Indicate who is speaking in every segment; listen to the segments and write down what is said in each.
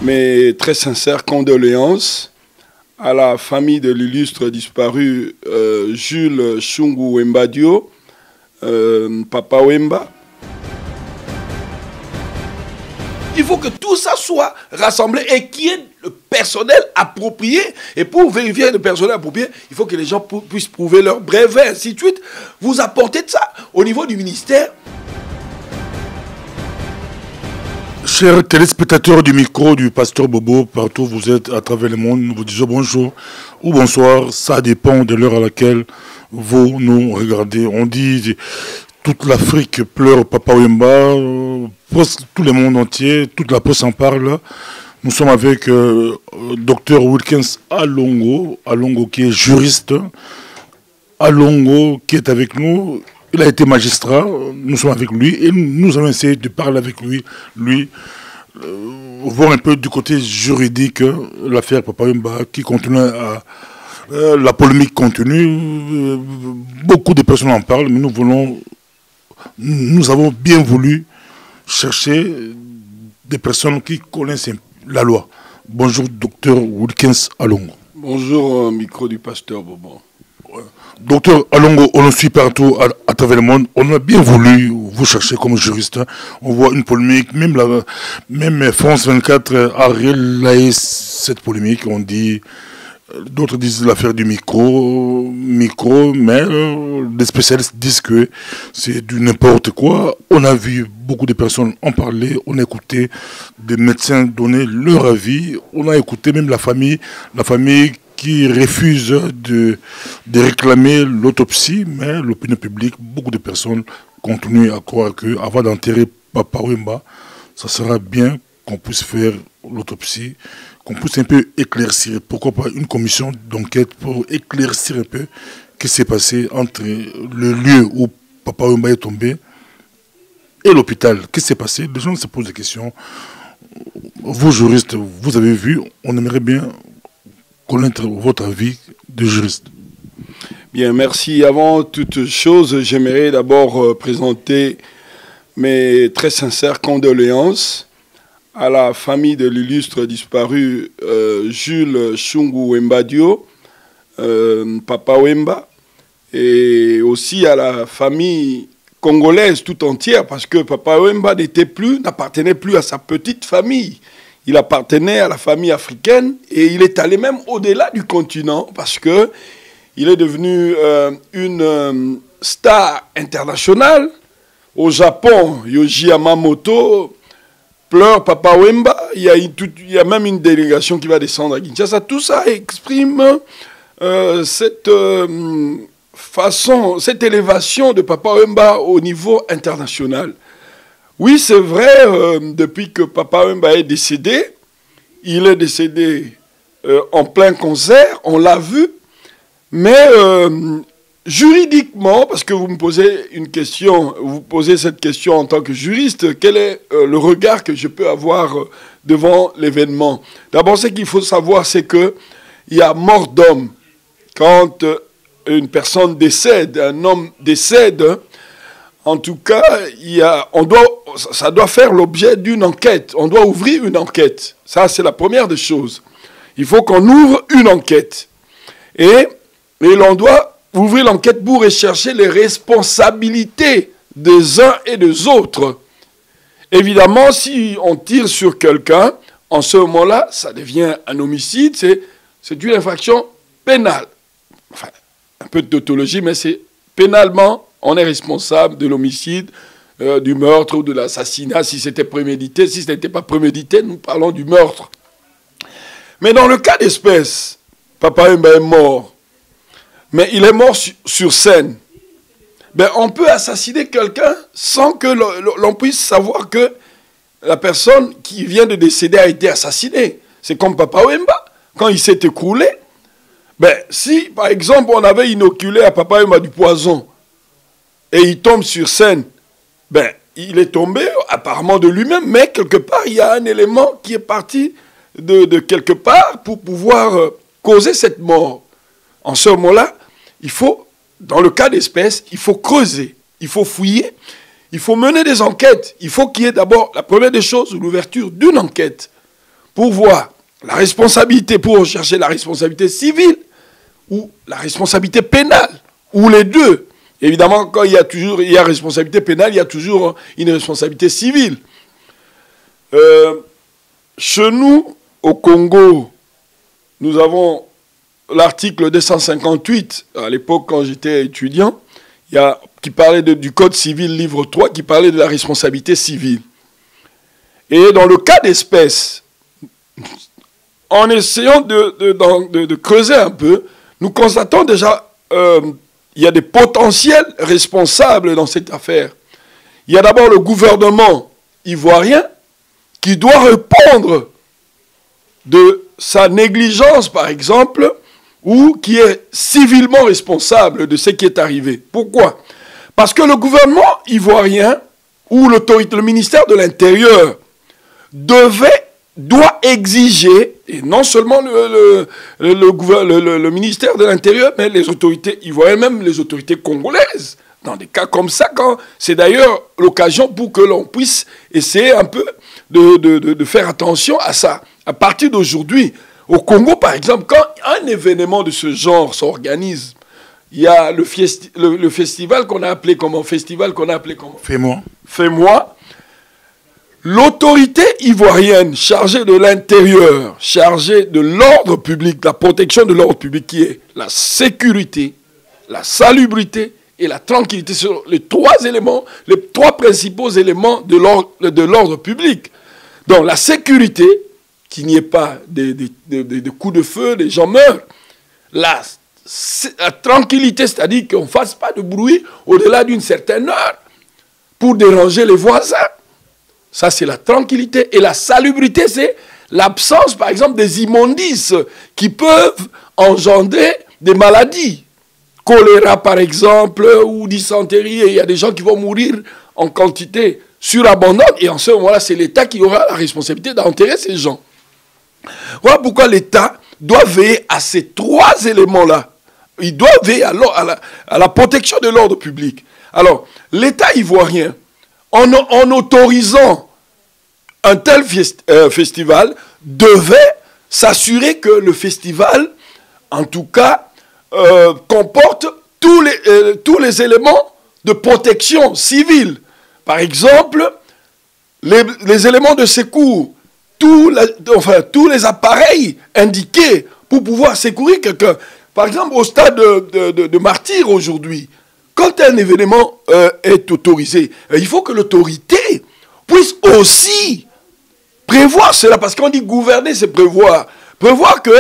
Speaker 1: mes très sincères condoléances à la famille de l'illustre disparu Jules Shungu Wembadio, Papa Wemba. Il faut que tout ça soit rassemblé et qu'il y ait le personnel approprié. Et pour vérifier le personnel approprié, il faut que les gens puissent prouver leur brevet, ainsi de suite. Vous apportez de ça au niveau du ministère.
Speaker 2: Chers téléspectateurs du micro du Pasteur Bobo, partout où vous êtes à travers le monde, nous vous disons bonjour ou bonsoir. Ça dépend de l'heure à laquelle vous nous regardez. On dit toute l'Afrique pleure Papa Wemba, tout le monde entier, toute la presse en parle. Nous sommes avec Dr Wilkins Alongo qui est juriste. Alongo qui est avec nous. Il a été magistrat, nous sommes avec lui et nous allons essayer de parler avec lui, voir un peu du côté juridique l'affaire Papa Wemba qui continue à... la polémique continue, beaucoup de personnes en parlent, mais nous avons bien voulu chercher des personnes qui connaissent la loi. Bonjour, docteur Wilkins Alongo.
Speaker 1: Bonjour, micro du Pasteur Bobo.
Speaker 2: Docteur Alongo, on le suit partout à travers le monde. On a bien voulu vous chercher comme juriste. On voit une polémique, même France 24 a relayé cette polémique. On dit, d'autres disent l'affaire du micro, mais les spécialistes disent que c'est du n'importe quoi. On a vu beaucoup de personnes en parler, on a écouté des médecins donner leur avis, on a écouté même la famille qui refuse de réclamer l'autopsie, mais l'opinion publique, beaucoup de personnes continuent à croire qu'avant d'enterrer Papa Wemba, ça sera bien qu'on puisse faire l'autopsie, qu'on puisse un peu éclaircir, pourquoi pas une commission d'enquête pour éclaircir un peu ce qui s'est passé entre le lieu où Papa Wemba est tombé et l'hôpital. Qu'est-ce qui s'est passé? Les gens se posent des questions. Vous, juristes, vous avez vu, on aimerait bien connaître votre avis de juriste.
Speaker 1: Bien, merci. Avant toute chose, j'aimerais d'abord présenter mes très sincères condoléances à la famille de l'illustre disparu Jules Shungu Wembadio, Papa Wemba, et aussi à la famille congolaise tout entière, parce que Papa Wemba n'appartenait plus à sa petite famille. Il appartenait à la famille africaine et il est allé même au-delà du continent parce que il est devenu une star internationale. Au Japon, Yoji Yamamoto pleure Papa Wemba. Il y a même une délégation qui va descendre à Kinshasa. Tout ça exprime cette élévation de Papa Wemba au niveau international. Oui, c'est vrai, depuis que Papa Wemba est décédé, il est décédé en plein concert, on l'a vu, mais juridiquement, parce que vous me posez une question, vous posez cette question en tant que juriste, quel est le regard que je peux avoir devant l'événement? D'abord, ce qu'il faut savoir, c'est qu'il y a mort d'homme. Quand une personne décède, un homme décède, en tout cas, ça doit faire l'objet d'une enquête. On doit ouvrir une enquête. Ça, c'est la première des choses. Il faut qu'on ouvre une enquête. Et l'on doit ouvrir l'enquête pour rechercher les responsabilités des uns et des autres. Évidemment, si on tire sur quelqu'un, en ce moment-là, ça devient un homicide. C'est une infraction pénale. Enfin, un peu de tautologie, mais c'est pénalement... On est responsable de l'homicide, du meurtre ou de l'assassinat, si c'était prémédité. Si ce n'était pas prémédité, nous parlons du meurtre. Mais dans le cas d'espèce, Papa Wemba est mort. Mais il est mort sur scène. Ben, on peut assassiner quelqu'un sans que l'on puisse savoir que la personne qui vient de décéder a été assassinée. C'est comme Papa Wemba, quand il s'est écroulé. Ben, si, par exemple, on avait inoculé à Papa Wemba du poison, et il tombe sur scène, ben, il est tombé apparemment de lui-même, mais quelque part, il y a un élément qui est parti de quelque part pour pouvoir causer cette mort. En ce moment-là, il faut, dans le cas d'espèce, il faut creuser, il faut fouiller, il faut mener des enquêtes. Il faut qu'il y ait d'abord, la première des choses, l'ouverture d'une enquête pour voir la responsabilité, pour rechercher la responsabilité civile ou la responsabilité pénale, ou les deux. Évidemment, quand il y a responsabilité pénale, il y a toujours une responsabilité civile. Chez nous, au Congo, nous avons l'article 258, à l'époque quand j'étais étudiant, qui parlait du Code civil, livre 3, qui parlait de la responsabilité civile. Et dans le cas d'espèce, en essayant de creuser un peu, nous constatons déjà il y a des potentiels responsables dans cette affaire. Il y a d'abord le gouvernement ivoirien qui doit répondre de sa négligence, par exemple, ou qui est civilement responsable de ce qui est arrivé. Pourquoi? Parce que le gouvernement ivoirien ou l'autorité, le ministère de l'Intérieur doit exiger, et non seulement le ministère de l'Intérieur, mais les autorités ivoiriennes, même les autorités congolaises, dans des cas comme ça, c'est d'ailleurs l'occasion pour que l'on puisse essayer un peu de faire attention à ça. À partir d'aujourd'hui, au Congo, par exemple, quand un événement de ce genre s'organise, il y a le festival qu'on a appelé comment? Fais-moi. L'autorité ivoirienne chargée de l'intérieur, chargée de l'ordre public, la protection de l'ordre public, qui est la sécurité, la salubrité et la tranquillité, sur les trois principaux éléments de l'ordre public. Donc la sécurité, qu'il n'y ait pas de coups de feu, des gens meurent. La tranquillité, c'est-à-dire qu'on ne fasse pas de bruit au-delà d'une certaine heure pour déranger les voisins. Ça, c'est la tranquillité. Et la salubrité, c'est l'absence, par exemple, des immondices qui peuvent engendrer des maladies. Choléra, par exemple, ou dysenterie. Et il y a des gens qui vont mourir en quantité surabondante. Et en ce moment-là, c'est l'État qui aura la responsabilité d'enterrer ces gens. Voilà pourquoi l'État doit veiller à ces trois éléments-là. Il doit veiller à la protection de l'ordre public. Alors, l'État ivoirien, en autorisant un tel festival, devait s'assurer que le festival, en tout cas, comporte tous les éléments de protection civile. Par exemple, les éléments de secours, tous les appareils indiqués pour pouvoir secourir quelqu'un. Par exemple, au stade de Martyr aujourd'hui, quand un événement est autorisé, il faut que l'autorité puisse aussi prévoir cela. Parce qu'on dit gouverner, c'est prévoir. Prévoir que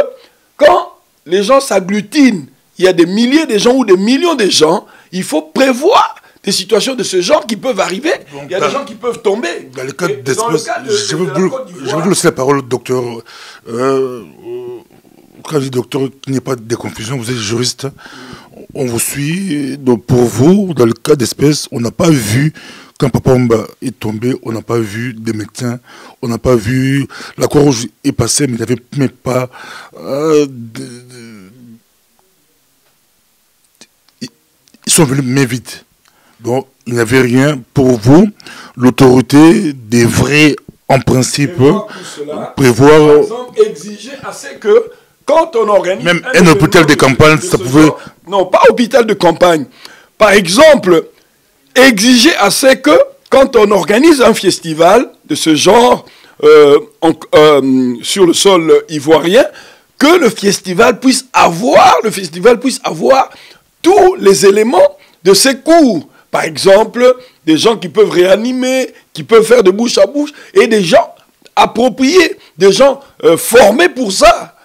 Speaker 1: quand les gens s'agglutinent, il y a des milliers de gens ou des millions de gens, il faut prévoir des situations de ce genre qui peuvent arriver. Donc, il y a des gens qui peuvent tomber.
Speaker 2: Dans le cas d'espèce, je vais vous laisser la parole, docteur. Quand je dis docteur, qu'il n'y ait pas de confusion, vous êtes juriste. On vous suit. Donc pour vous, dans le cas d'espèce, on n'a pas vu, quand Papa Wemba est tombé, on n'a pas vu des médecins, on n'a pas vu, la Croix-Rouge est passée, mais il n'y avait même pas... ils sont venus main vide. Donc il n'y avait rien. Pour vous, l'autorité devrait, en principe, prévoir...
Speaker 1: Par exemple, exiger assez que... Quand on organise...
Speaker 2: Même un hôpital de campagne, ça pouvait...
Speaker 1: Non, pas hôpital de campagne. Par exemple, exiger assez que, quand on organise un festival de ce genre sur le sol ivoirien, que le festival puisse avoir tous les éléments de secours. Par exemple, des gens qui peuvent réanimer, qui peuvent faire de bouche à bouche, et des gens appropriés, des gens formés pour ça.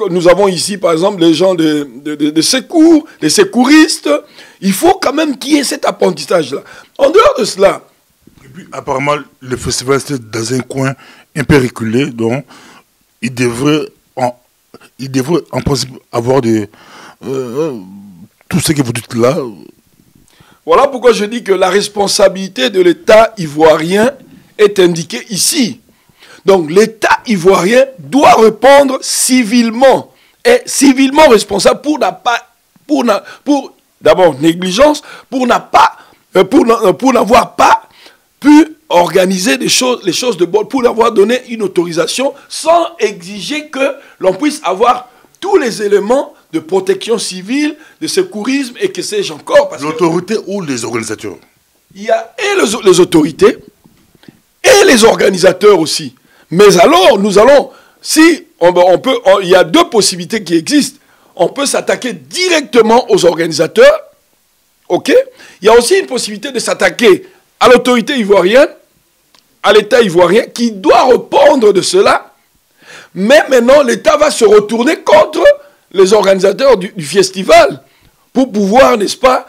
Speaker 1: Nous avons ici, par exemple, les gens de secours, les secouristes. Il faut quand même qu'il y ait cet apprentissage-là. En dehors de cela...
Speaker 2: Et puis, apparemment, le festival, c'est dans un coin un peu reculé, donc il devrait en principe avoir tout ce que vous dites là.
Speaker 1: Voilà pourquoi je dis que la responsabilité de l'État ivoirien est indiquée ici. Donc l'État ivoirien doit répondre civilement, est civilement responsable pour d'abord négligence, pour n'avoir pas pu organiser les choses de bord, pour avoir donné une autorisation sans exiger que l'on puisse avoir tous les éléments de protection civile, de secourisme et que sais-je encore.
Speaker 2: L'autorité ou les organisateurs?
Speaker 1: Il y a et les autorités et les organisateurs aussi. Mais alors, nous allons, si il y a deux possibilités qui existent. On peut s'attaquer directement aux organisateurs, ok? Il y a aussi une possibilité de s'attaquer à l'autorité ivoirienne, à l'État ivoirien, qui doit répondre de cela. Mais maintenant, l'État va se retourner contre les organisateurs du festival pour pouvoir, n'est-ce pas,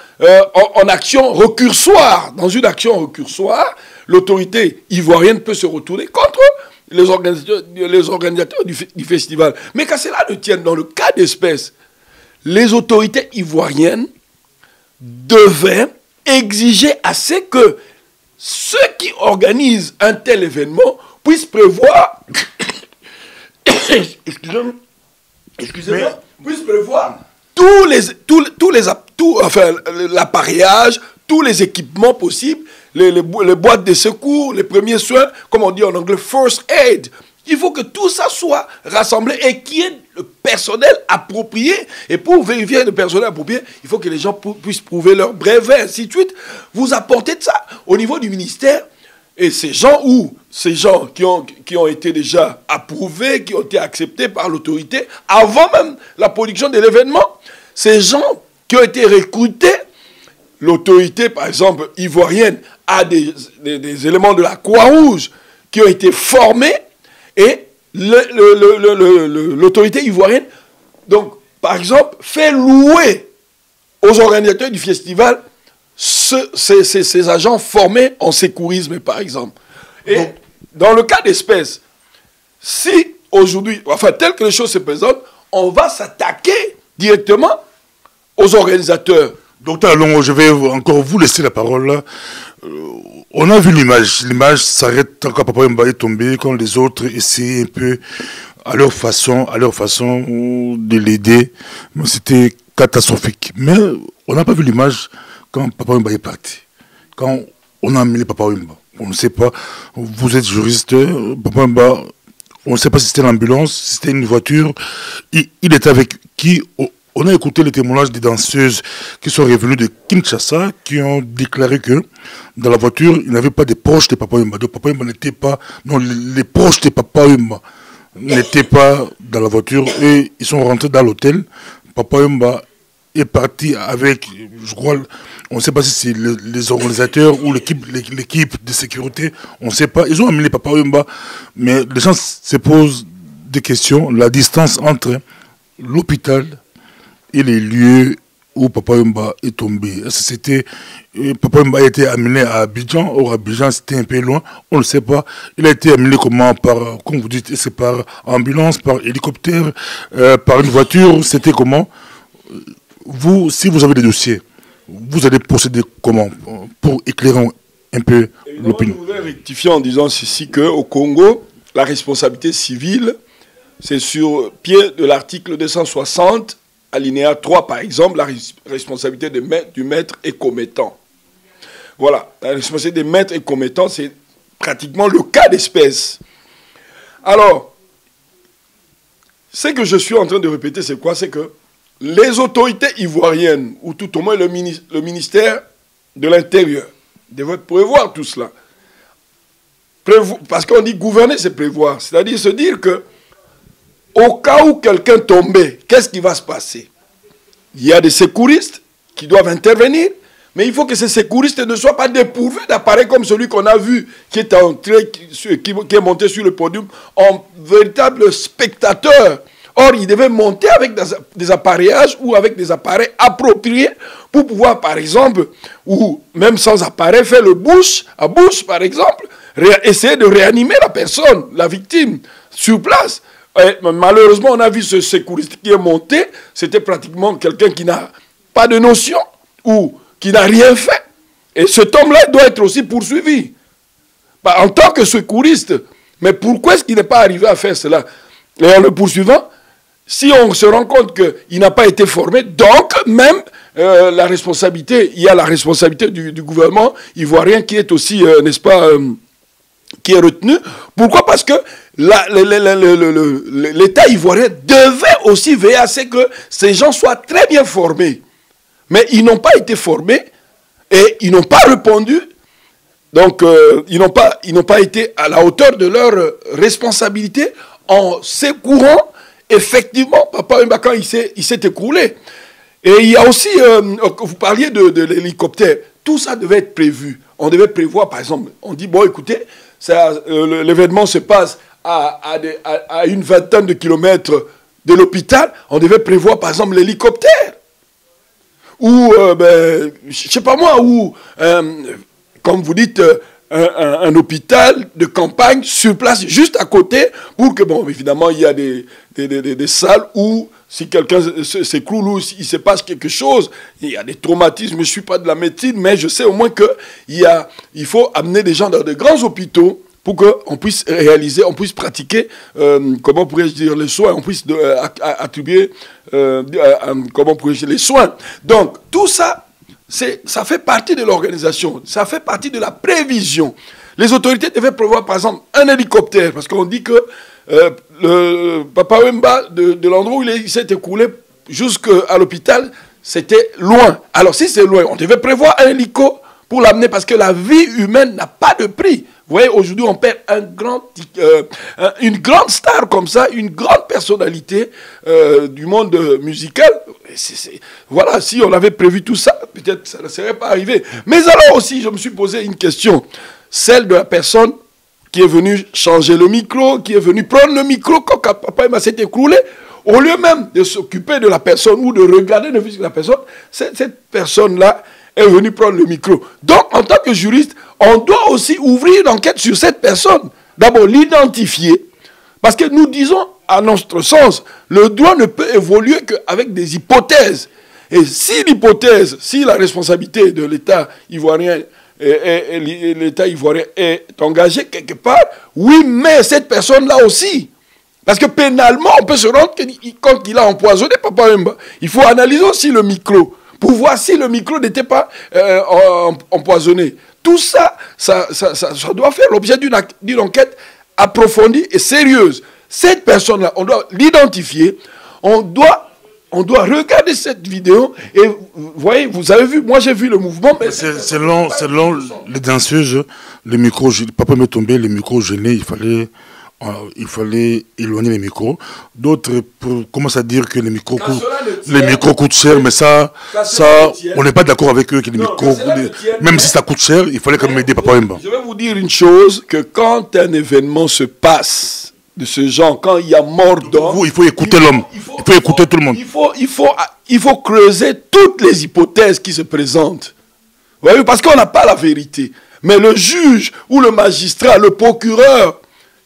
Speaker 1: en action récursoire. Dans une action récursoire, l'autorité ivoirienne peut se retourner contre les organisateurs du festival. Mais qu'à cela ne tienne, dans le cas d'espèce, les autorités ivoiriennes devaient exiger à ce que ceux qui organisent un tel événement puissent prévoir excusez-moi, puissent prévoir l'appareillage, tous les équipements possibles, les boîtes de secours, les premiers soins, comme on dit en anglais, first aid. Il faut que tout ça soit rassemblé et qu'il y ait le personnel approprié. Et pour vérifier le personnel approprié, il faut que les gens puissent prouver leur brevet, ainsi de suite. Vous apportez de ça au niveau du ministère. Et ces gens qui ont été déjà approuvés, qui ont été acceptés par l'autorité, avant même la production de l'événement, ces gens qui ont été recrutés, l'autorité, par exemple, ivoirienne, a des éléments de la Croix-Rouge qui ont été formés, et l'autorité ivoirienne, donc, par exemple, fait louer aux organisateurs du festival ces agents formés en secourisme, par exemple. Et bon, dans le cas d'espèce, si aujourd'hui, enfin, tel que les choses se présentent, on va s'attaquer directement aux organisateurs.
Speaker 2: Docteur Alongo, je vais encore vous laisser la parole là. On a vu l'image. L'image s'arrête quand Papa Wemba est tombé, quand les autres essaient un peu à leur façon de l'aider. C'était catastrophique. Mais on n'a pas vu l'image quand Papa Wemba est parti. Quand on a amené Papa Wemba. On ne sait pas. Vous êtes juriste. Papa Wemba, on ne sait pas si c'était l'ambulance, si c'était une voiture. Il était avec qui? On a écouté les témoignages des danseuses qui sont revenues de Kinshasa, qui ont déclaré que dans la voiture, il n'y avait pas de proches de Papa Wemba. Donc Papa Wemba n'était pas... Non, les proches de Papa Wemba n'étaient pas dans la voiture et ils sont rentrés dans l'hôtel. Papa Wemba est parti avec, je crois, on ne sait pas si c'est les organisateurs ou l'équipe de sécurité, on ne sait pas. Ils ont amené Papa Wemba, mais les gens se posent des questions. La distance entre l'hôpital et les lieux où Papa Wemba est tombé. Papa Wemba a été amené à Abidjan. Or, Abidjan, c'était un peu loin. On ne sait pas. Il a été amené comment? Comme vous dites, c'est par ambulance, par hélicoptère, par une voiture. C'était comment? Vous, si vous avez des dossiers, vous allez procéder comment pour éclairer un peu l'opinion?
Speaker 1: Je voudrais rectifier en disant ceci qu'au Congo, la responsabilité civile, c'est sur pied de l'article 260, alinéa 3, par exemple, la responsabilité du maître et commettant. Voilà, la responsabilité des maîtres et commettants, c'est pratiquement le cas d'espèce. Alors, ce que je suis en train de répéter, c'est quoi? C'est que les autorités ivoiriennes, ou tout au moins le ministère de l'Intérieur, devraient prévoir tout cela. Parce qu'on dit gouverner, c'est prévoir. C'est-à-dire se dire que au cas où quelqu'un tombait, qu'est-ce qui va se passer? Il y a des secouristes qui doivent intervenir, mais il faut que ces secouristes ne soient pas dépourvus d'appareils comme celui qu'on a vu, qui est monté sur le podium en véritable spectateur. Or, il devait monter avec des appareillages ou avec des appareils appropriés pour pouvoir, par exemple, ou même sans appareil, faire le bouche à bouche, par exemple, essayer de réanimer la personne, la victime, sur place. Et malheureusement, on a vu ce secouriste qui est monté, c'était pratiquement quelqu'un qui n'a pas de notion ou qui n'a rien fait. Et cet homme-là doit être aussi poursuivi. En tant que secouriste, mais pourquoi est-ce qu'il n'est pas arrivé à faire cela? Et en le poursuivant, si on se rend compte qu'il n'a pas été formé, donc même la responsabilité, il y a la responsabilité du gouvernement ivoirien qui est aussi, n'est-ce pas, qui est retenu. Pourquoi? Parce que l'État ivoirien devait aussi veiller à ce que ces gens soient très bien formés. Mais ils n'ont pas été formés et ils n'ont pas répondu. Donc, ils n'ont pas été à la hauteur de leur responsabilité en secourant effectivement Papa Wemba quand il s'est écroulé. Et il y a aussi, vous parliez de l'hélicoptère, tout ça devait être prévu. On devait prévoir, par exemple, on dit, bon, écoutez, l'événement se passe à une vingtaine de kilomètres de l'hôpital, on devait prévoir, par exemple, l'hélicoptère. Ou, je ne sais pas moi, ou, comme vous dites, un hôpital de campagne sur place, juste à côté, pour que, bon, évidemment, il y a des salles où, si quelqu'un s'écroule ou s'il se passe quelque chose, il y a des traumatismes. Je ne suis pas de la médecine, mais je sais au moins qu'il faut amener des gens dans de grands hôpitaux pour qu'on puisse réaliser, on puisse pratiquer, comment pourrais-je dire, les soins, on puisse attribuer, comment pourrais-je dire, les soins. Donc, tout ça, ça fait partie de l'organisation, ça fait partie de la prévision. Les autorités devaient prévoir, par exemple, un hélicoptère, parce qu'on dit que le Papa Wemba, de l'endroit où il s'est écoulé jusqu'à l'hôpital, c'était loin. Alors, si c'est loin, on devait prévoir un hélico pour l'amener, parce que la vie humaine n'a pas de prix. Vous voyez, aujourd'hui, on perd une grande star comme ça, une grande personnalité du monde musical. Voilà, si on avait prévu tout ça, peut-être ça ne serait pas arrivé. Mais alors aussi, je me suis posé une question, celle de la personne qui est venue changer le micro, qui est venue prendre le micro quand Papa Wemba s'est écroulé. Au lieu même de s'occuper de la personne ou de regarder le physique de la personne, cette personne-là est venue prendre le micro. Donc, en tant que juriste, on doit aussi ouvrir une enquête sur cette personne. D'abord, l'identifier. Parce que nous disons, à notre sens, le droit ne peut évoluer qu'avec des hypothèses. Et si l'hypothèse, si la responsabilité de l'État ivoirien l'État ivoirien est engagé quelque part, oui, mais cette personne-là aussi. Parce que pénalement, on peut se rendre compte qu'il a empoisonné Papa Wemba. Il faut analyser aussi le micro, pour voir si le micro n'était pas empoisonné. Tout ça, ça doit faire l'objet d'une enquête approfondie et sérieuse. Cette personne-là, on doit l'identifier, on doit regarder cette vidéo et vous voyez, vous avez vu, moi j'ai vu le mouvement.
Speaker 2: Selon les danseuses, le micro, Papa m'est tombé, le micro gêné, il fallait éloigner les micros. D'autres commencent à dire que les micros coûtent cher, mais ça on n'est pas d'accord avec eux que les micros, même si ça coûte cher, il fallait quand même aider Papa Wemba.
Speaker 1: Je vais vous dire une chose, que quand un événement se passe de ce genre, quand il y a mort d'homme,
Speaker 2: il faut écouter l'homme, il faut écouter tout le monde.
Speaker 1: Il faut creuser toutes les hypothèses qui se présentent. Vous voyez, parce qu'on n'a pas la vérité. Mais le juge ou le magistrat, le procureur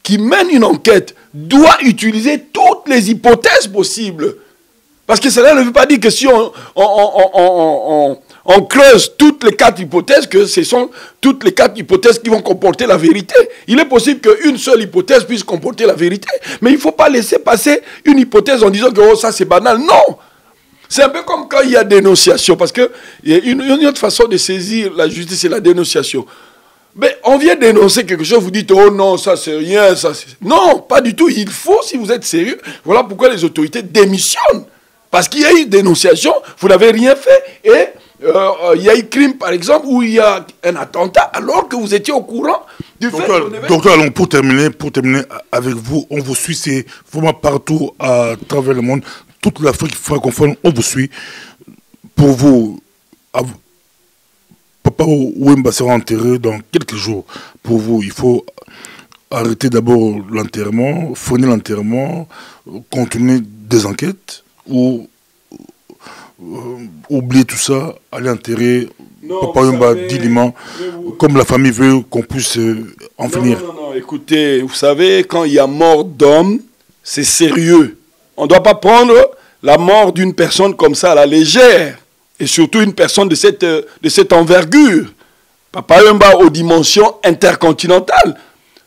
Speaker 1: qui mène une enquête doit utiliser toutes les hypothèses possibles. Parce que cela ne veut pas dire que si on creuse toutes les 4 hypothèses, que ce sont toutes les 4 hypothèses qui vont comporter la vérité. Il est possible qu'une seule hypothèse puisse comporter la vérité. Mais il ne faut pas laisser passer une hypothèse en disant que oh, ça c'est banal. Non! C'est un peu comme quand il y a dénonciation. Parce qu'il y a une autre façon de saisir la justice, c'est la dénonciation. Mais on vient dénoncer quelque chose, vous dites, oh non, ça c'est rien, ça c'est... Non, pas du tout. Il faut, si vous êtes sérieux, voilà pourquoi les autorités démissionnent. Parce qu'il y a eu dénonciation, vous n'avez rien fait, et il y a eu crime, par exemple, où il y a un attentat, alors que vous étiez au courant du fait que...
Speaker 2: Docteur, alors, pour terminer avec vous, on vous suit, c'est vraiment partout à travers le monde, toute l'Afrique francophone, on vous suit. Pour vous, Papa Wemba sera enterré dans quelques jours. Pour vous, il faut arrêter d'abord l'enterrement, freiner l'enterrement, continuer des enquêtes, ou oublier tout ça, aller enterrer Papa Wemba dignement, comme la famille veut qu'on puisse en finir.
Speaker 1: Non, écoutez, vous savez, quand il y a mort d'homme, c'est sérieux. On ne doit pas prendre la mort d'une personne comme ça à la légère, et surtout une personne de cette envergure. Papa Wemba aux dimensions intercontinentales.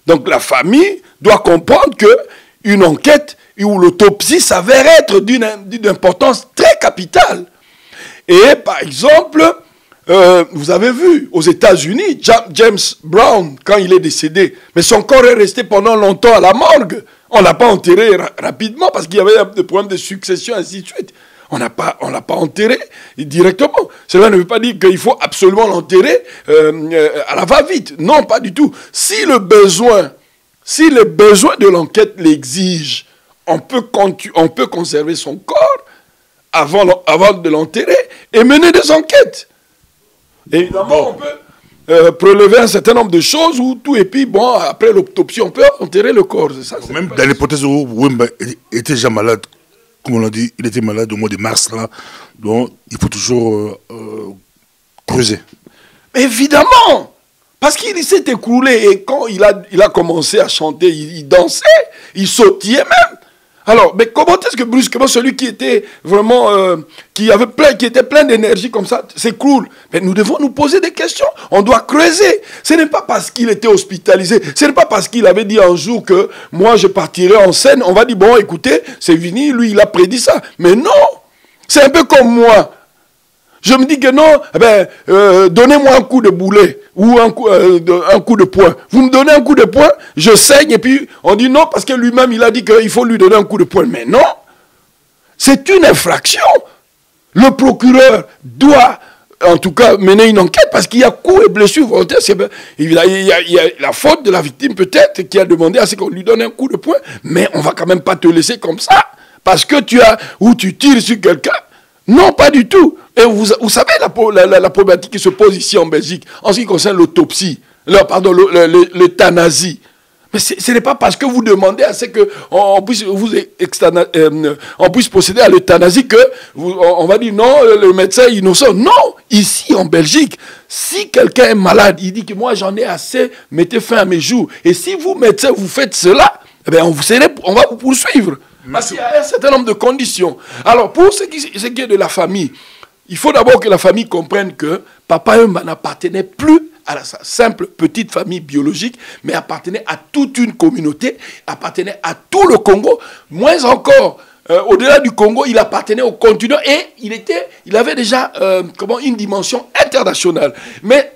Speaker 1: Donc la famille doit comprendre qu'une enquête où l'autopsie s'avère être d'une importance très capitale. Et par exemple, vous avez vu, aux États-Unis, James Brown, quand il est décédé, mais son corps est resté pendant longtemps à la morgue. On ne l'a pas enterré rapidement parce qu'il y avait des problèmes de succession, ainsi de suite. On l'a pas enterré directement. Cela ne veut pas dire qu'il faut absolument l'enterrer à la va-vite. Non, pas du tout. Si le besoin de l'enquête l'exige, on peut conserver son corps avant de l'enterrer et mener des enquêtes. Évidemment, on peut prélever un certain nombre de choses ou tout, et puis bon, après l'autopsie, on peut enterrer le corps. Ça,
Speaker 2: même dans l'hypothèse où Wemba était déjà malade, comme on l'a dit, il était malade au mois de mars, là, donc il faut toujours creuser.
Speaker 1: Évidemment, parce qu'il s'est écroulé, et quand il a commencé à chanter, il dansait, il sautillait même. Alors, mais comment est-ce que brusquement celui qui était vraiment, qui était plein d'énergie comme ça, s'écroule? Mais nous devons nous poser des questions. On doit creuser. Ce n'est pas parce qu'il était hospitalisé. Ce n'est pas parce qu'il avait dit un jour que moi je partirai en scène. On va dire bon, écoutez, c'est fini. Lui, il a prédit ça. Mais non, c'est un peu comme moi. Je me dis que non, donnez-moi un coup de boulet ou un coup de poing. Vous me donnez un coup de poing, je saigne, et puis on dit non parce que lui-même il a dit qu'il faut lui donner un coup de poing. Mais non, c'est une infraction. Le procureur doit en tout cas mener une enquête parce qu'il y a coups et blessures volontaires. Il y a la faute de la victime peut-être qui a demandé à ce qu'on lui donne un coup de poing, mais on va quand même pas te laisser comme ça parce que tu tires sur quelqu'un. Non, pas du tout. Et vous savez la problématique qui se pose ici en Belgique en ce qui concerne l'autopsie, l'euthanasie. Mais ce n'est pas parce que vous demandez à ce qu'on puisse procéder à l'euthanasie que on va dire non, le médecin est innocent. Non, ici en Belgique, si quelqu'un est malade, il dit que moi j'en ai assez, mettez fin à mes jours. Et si vous, médecin, vous faites cela, eh bien, on va vous poursuivre. Parce qu'il y a un certain nombre de conditions. Alors, pour ce qui est de la famille, il faut d'abord que la famille comprenne que Papa Wemba n'appartenait plus à sa simple petite famille biologique, mais appartenait à toute une communauté, appartenait à tout le Congo. Moins encore, au-delà du Congo, il appartenait au continent et il avait déjà une dimension internationale. Mais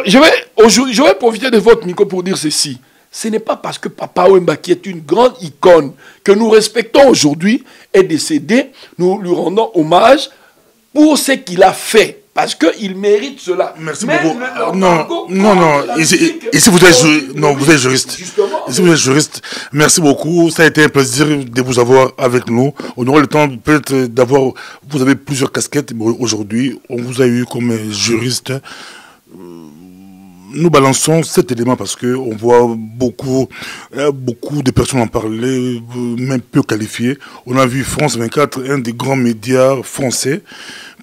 Speaker 1: je vais profiter de votre micro pour dire ceci. Ce n'est pas parce que Papa Wemba, qui est une grande icône, que nous respectons aujourd'hui, est décédé, nous lui rendons hommage pour ce qu'il a fait. Parce qu'il mérite cela.
Speaker 2: Merci beaucoup. Non. Ici, vous êtes juriste. Ici, vous êtes juriste. Merci beaucoup. Ça a été un plaisir de vous avoir avec nous. On aura le temps peut-être d'avoir... Vous avez plusieurs casquettes, mais aujourd'hui, on vous a eu comme juriste. Nous balançons cet élément parce qu'on voit beaucoup de personnes en parler, même peu qualifiées. On a vu France 24, un des grands médias français.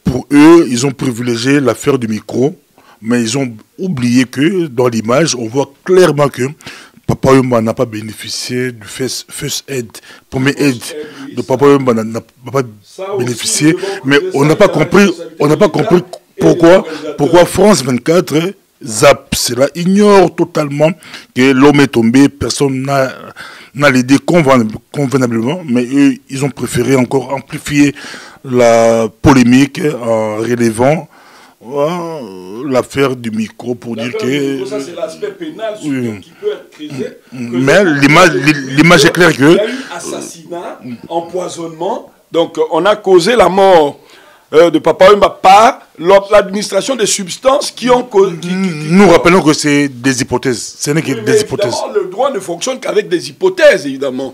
Speaker 2: Pour eux, ils ont privilégié l'affaire du micro, mais ils ont oublié que dans l'image, on voit clairement que Papa Wemba n'a pas bénéficié du first aid, premier aide. De Papa Wemba n'a pas bénéficié, mais on n'a pas compris pourquoi France 24 zappe. Cela ignore totalement que l'homme est tombé, personne n'a l'idée convenablement, mais eux, ils ont préféré encore amplifier la polémique en relevant l'affaire du micro pour dire que...
Speaker 1: Ça, c'est l'aspect pénal qui peut être créé.
Speaker 2: Mais l'image est claire que...
Speaker 1: Il y a eu assassinat, empoisonnement, donc on a causé la mort de Papa Wemba par l'administration des substances qui ont...
Speaker 2: Nous rappelons que c'est des hypothèses. Ce n'est que des hypothèses.
Speaker 1: Le droit ne fonctionne qu'avec des hypothèses, évidemment.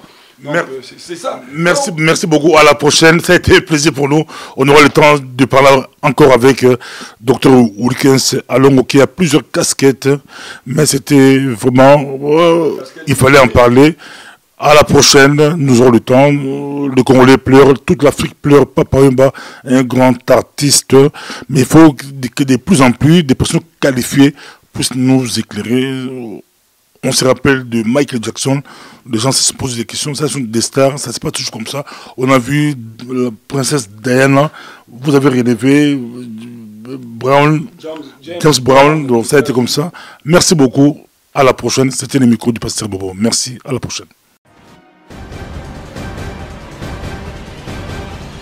Speaker 1: C'est ça.
Speaker 2: Merci beaucoup. À la prochaine. Ça a été un plaisir pour nous. On aura le temps de parler encore avec Dr Wilkins Alongo qui a plusieurs casquettes. Mais c'était vraiment... il fallait en parler. À la prochaine, nous aurons le temps. Le Congolais pleure, toute l'Afrique pleure. Papa Wemba, un grand artiste. Mais il faut que de plus en plus des personnes qualifiées puissent nous éclairer. On se rappelle de Michael Jackson. Les gens se posent des questions. Ça, sont des stars. Ça, c'est pas toujours comme ça. On a vu la princesse Diana. Vous avez relevé James Brown. Donc, ça a été comme ça. Merci beaucoup. À la prochaine. C'était le micro du pasteur Bobo. Merci. À la prochaine.